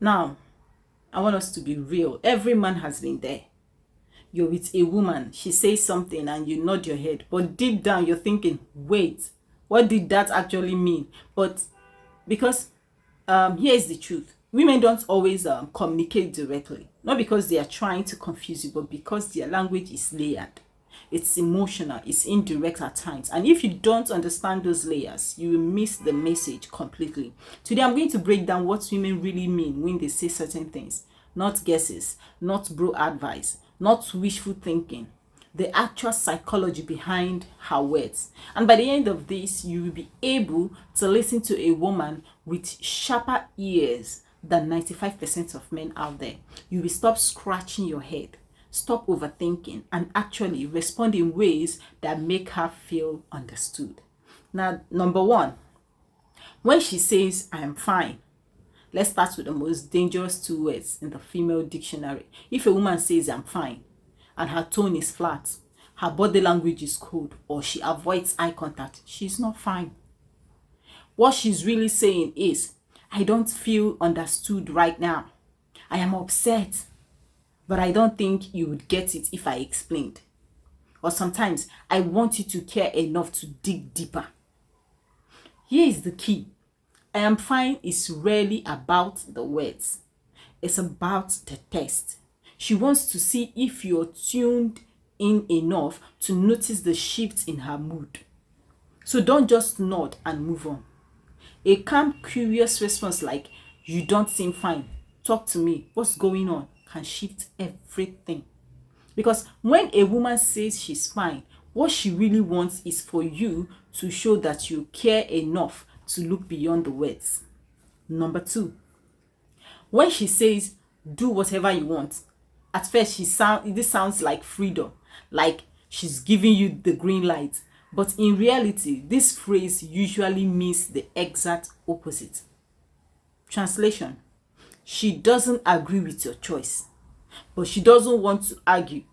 Now, I want us to be real. Every man has been there. You're with a woman, she says something and you nod your head, but deep down you're thinking, wait, what did that actually mean? But because here's the truth, women don't always communicate directly, not because they are trying to confuse you, but because their language is layered. It's emotional, it's indirect at times, and if you don't understand those layers, you will miss the message completely. Today I'm going to break down what women really mean when they say certain things. Not guesses, not bro advice, not wishful thinking, the actual psychology behind her words. And by the end of this, you will be able to listen to a woman with sharper ears than 95% of men out there. You will stop scratching your head, stop overthinking, and actually respond in ways that make her feel understood. Now, number one, when she says, I am fine, let's start with the most dangerous two words in the female dictionary. If a woman says, I'm fine, and her tone is flat, her body language is cold, or she avoids eye contact, she's not fine. What she's really saying is, I don't feel understood right now. I am upset, but I don't think you would get it if I explained. Or sometimes, I want you to care enough to dig deeper. Here is the key. I am fine is rarely about the words. It's about the test. She wants to see if you're tuned in enough to notice the shifts in her mood. So don't just nod and move on. A calm, curious response like, you don't seem fine, talk to me, what's going on, can shift everything. Because when a woman says she's fine, what she really wants is for you to show that you care enough to look beyond the words. Number two, when she says, do whatever you want, at first this sounds like freedom, like she's giving you the green light. But in reality, this phrase usually means the exact opposite. Translation: she doesn't agree with your choice, but she doesn't want to argue.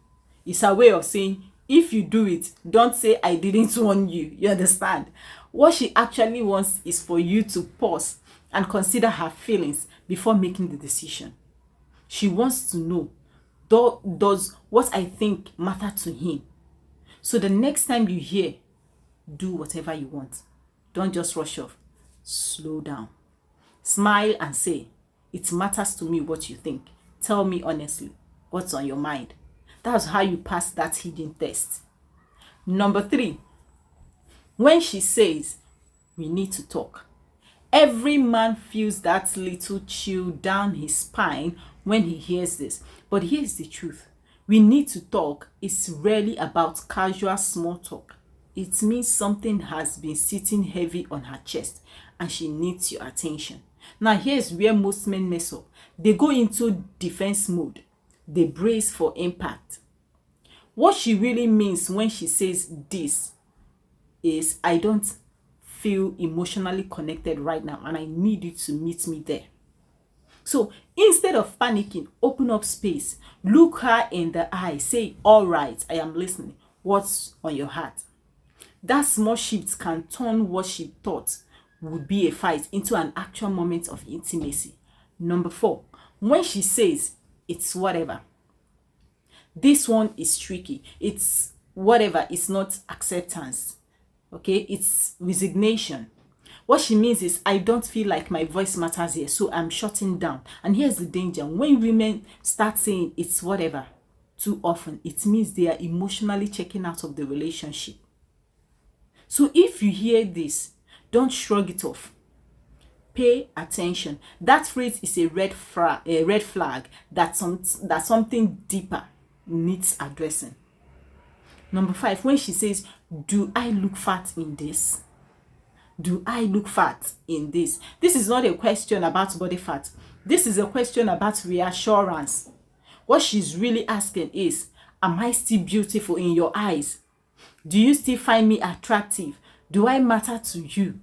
It's her way of saying, if you do it, don't say I didn't warn you. You understand? What she actually wants is for you to pause and consider her feelings before making the decision. She wants to know, does what I think matter to him? So the next time you hear, do whatever you want, don't just rush off. Slow down. Smile and say, it matters to me what you think. Tell me honestly, what's on your mind? That's how you pass that hidden test. Number three, when she says, we need to talk. Every man feels that little chill down his spine when he hears this. But here's the truth. We need to talk is rarely about casual small talk. It means something has been sitting heavy on her chest and she needs your attention. Now here's where most men mess up. They go into defense mode. They brace for impact. What she really means when she says this is, I don't feel emotionally connected right now and I need you to meet me there. So instead of panicking, open up space. Look her in the eye. Say, all right, I am listening. What's on your heart? That small shift can turn what she thought would be a fight into an actual moment of intimacy. Number four, when she says, it's whatever. This one is tricky. It's whatever, it's not acceptance. Okay, it's resignation. What she means is, I don't feel like my voice matters here, so I'm shutting down. And here's the danger. When women start saying it's whatever too often, it means they are emotionally checking out of the relationship. So if you hear this, don't shrug it off. Pay attention. That phrase is a red flag that something deeper needs addressing. Number five, when she says, do I look fat in this? Do I look fat in this? This is not a question about body fat. This is a question about reassurance. What she's really asking is, am I still beautiful in your eyes? Do you still find me attractive? Do I matter to you?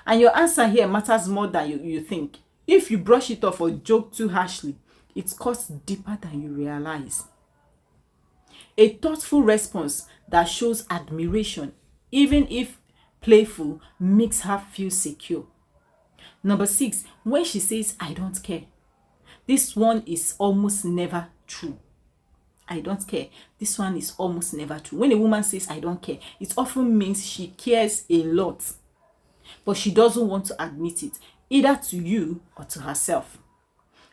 And your answer here matters more than you think. If you brush it off or joke too harshly, it cuts deeper than you realize. A thoughtful response that shows admiration, even if playful, makes her feel secure. Number six, when she says, I don't care. This one is almost never true. I don't care. This one is almost never true. When a woman says I don't care, it often means she cares a lot, but she doesn't want to admit it, either to you or to herself.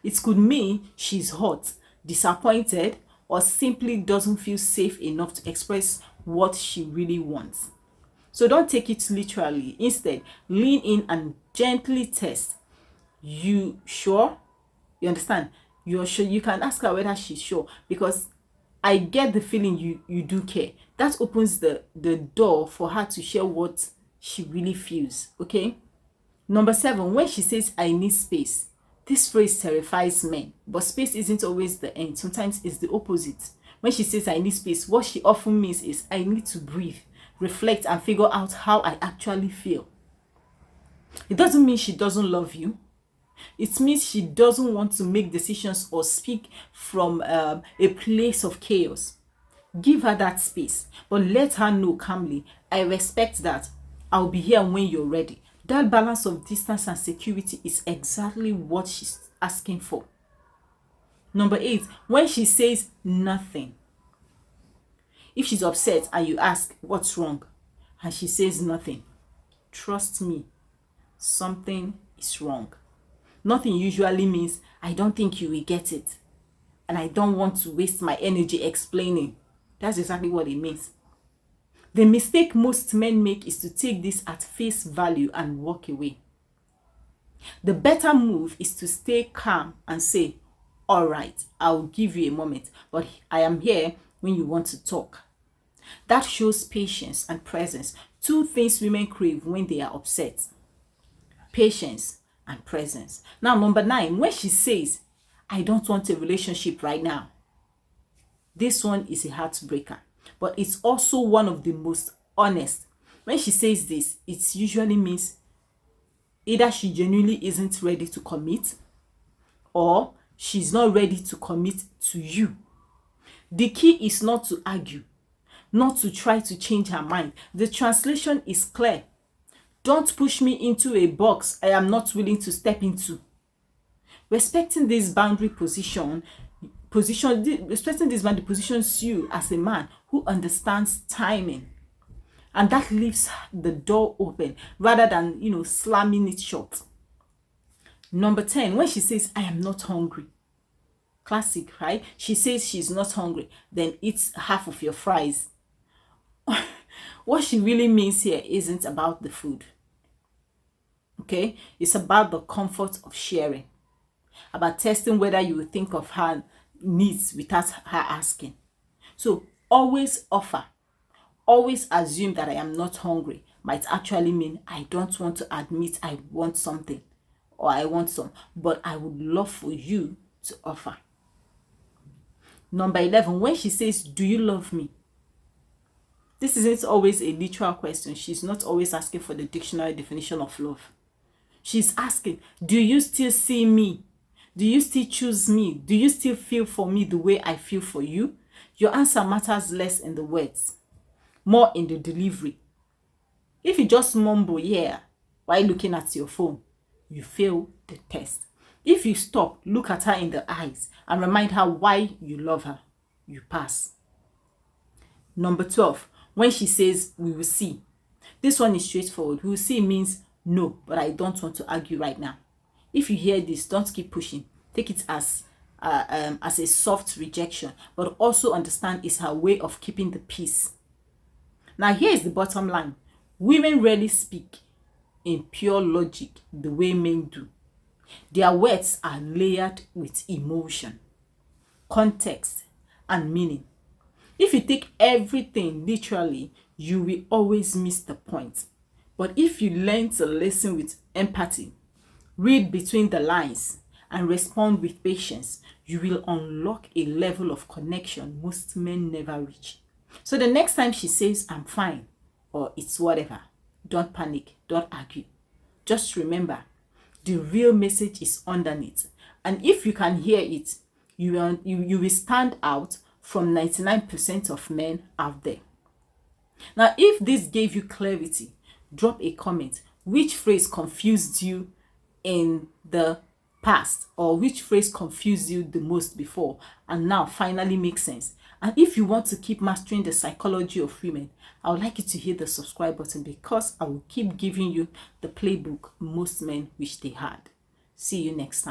It could mean she's hurt, disappointed, or simply doesn't feel safe enough to express what she really wants. So don't take it literally. Instead, lean in and gently test. You sure? You understand? You're sure? You can ask her whether she's sure, because I get the feeling you do care. That opens the door for her to share what she really feels. Okay? Number 7, when she says I need space. This phrase terrifies men, but space isn't always the end. Sometimes it's the opposite. When she says I need space, what she often means is I need to breathe, reflect, and figure out how I actually feel. It doesn't mean she doesn't love you. It means she doesn't want to make decisions or speak from a place of chaos. Give her that space, but let her know calmly, I respect that. I'll be here when you're ready. That balance of distance and security is exactly what she's asking for. Number 8, when she says nothing. If she's upset and you ask what's wrong and she says nothing, trust me, something is wrong. Nothing usually means I don't think you will get it, and I don't want to waste my energy explaining. That's exactly what it means. The mistake most men make is to take this at face value and walk away. The better move is to stay calm and say, all right, I'll give you a moment, but I am here when you want to talk. That shows patience and presence. 2 things women crave when they are upset. Patience and presence. Now, number 9, when she says, I don't want a relationship right now. This one is a heartbreaker, but it's also one of the most honest. When she says this, it usually means either she genuinely isn't ready to commit, or she's not ready to commit to you. The key is not to argue, not to try to change her mind. The translation is clear. Don't push me into a box I am not willing to step into. Respecting this boundary positions you as a man who understands timing, and that leaves the door open rather than slamming it shut. Number 10, when she says I am not hungry. Classic, right? She says she's not hungry, then eats half of your fries. What she really means here isn't about the food. Okay? It's about the comfort of sharing, about testing whether you will think of her needs without her asking. So always offer. Always assume that I am not hungry might actually mean I don't want to admit I want something or I want some, but I would love for you to offer. Number 11, when she says, do you love me? This isn't always a literal question. She's not always asking for the dictionary definition of love. She's asking, do you still see me? Do you still choose me? Do you still feel for me the way I feel for you? Your answer matters less in the words, more in the delivery. If you just mumble yeah while looking at your phone, you fail the test. If you stop, look at her in the eyes and remind her why you love her, you pass. Number 12, when she says we will see. This one is straightforward. We will see means no, but I don't want to argue right now. If you hear this, don't keep pushing. Take it as a soft rejection, but also understand it's her way of keeping the peace. Now here is the bottom line. Women rarely speak in pure logic the way men do. Their words are layered with emotion, context, and meaning. If you take everything literally, you will always miss the point. But if you learn to listen with empathy, read between the lines, and respond with patience, you will unlock a level of connection most men never reach. So the next time she says, I'm fine, or it's whatever, don't panic, don't argue. Just remember, the real message is underneath. And if you can hear it, you will stand out from 99% of men out there. Now, if this gave you clarity, drop a comment. Which phrase confused you in the past, or which phrase confused you the most before and now finally makes sense. And if you want to keep mastering the psychology of women, I would like you to hit the subscribe button, because I will keep giving you the playbook most men wish they had. See you next time.